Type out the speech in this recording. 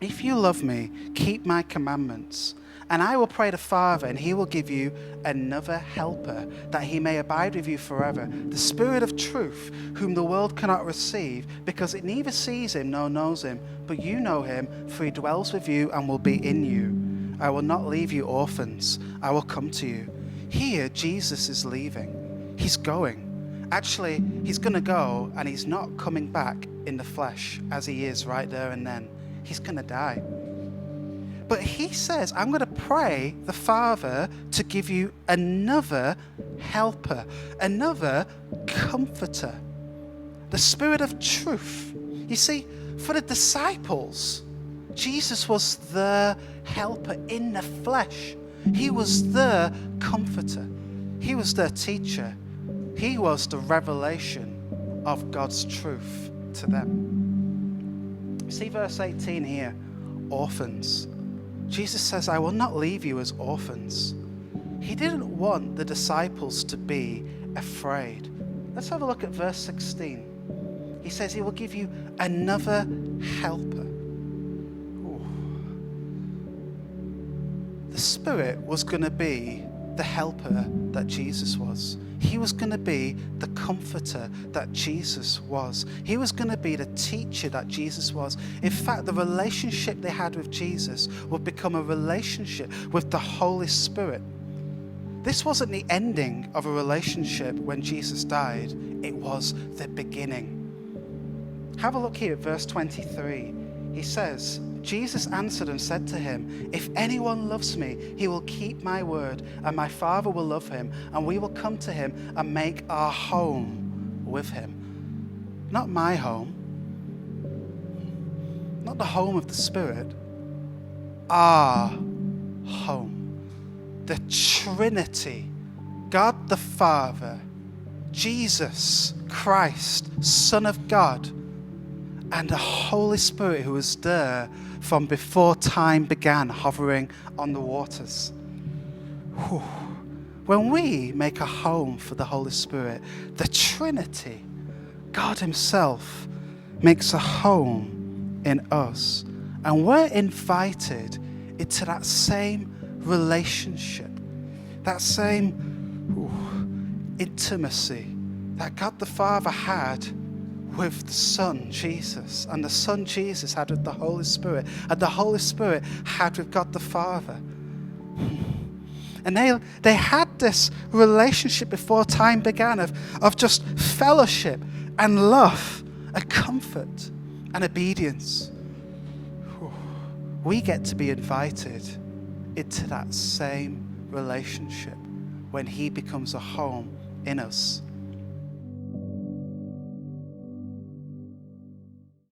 If you love me, keep my commandments. And I will pray the Father, and he will give you another helper, that he may abide with you forever. The Spirit of truth, whom the world cannot receive, because it neither sees him nor knows him. But you know him, for he dwells with you and will be in you. I will not leave you orphans. I will come to you. Here, Jesus is leaving. He's going. Actually, he's going to go, and he's not coming back in the flesh as he is right there and then. He's going to die. But he says, I'm going to pray the Father to give you another helper, another comforter, the Spirit of truth. You see, for the disciples, Jesus was the helper in the flesh. He was the comforter. He was their teacher. He was the revelation of God's truth to them. See verse 18 here, orphans. Jesus says, I will not leave you as orphans. He didn't want the disciples to be afraid. Let's have a look at verse 16. He says he will give you another helper. Ooh. The Spirit was going to be the helper that Jesus was. He was going to be the comforter that Jesus was. He was going to be the teacher that Jesus was. In fact, the relationship they had with Jesus would become a relationship with the Holy Spirit. This wasn't the ending of a relationship when Jesus died. It was the beginning. Have a look here at verse 23. He says, Jesus answered and said to him, if anyone loves me, he will keep my word, and my Father will love him, and we will come to him and make our home with him. Not my home, not the home of the Spirit, our home. The Trinity, God the Father, Jesus Christ, Son of God, and the Holy Spirit who was there from before time began, hovering on the waters. Whew. When we make a home for the Holy Spirit, the Trinity, God himself, makes a home in us. And we're invited into that same relationship, that same intimacy that God the Father had with the Son, Jesus, and the Son, Jesus, had with the Holy Spirit, and the Holy Spirit had with God the Father. And they had this relationship before time began of just fellowship and love and comfort and obedience. We get to be invited into that same relationship when he becomes a home in us.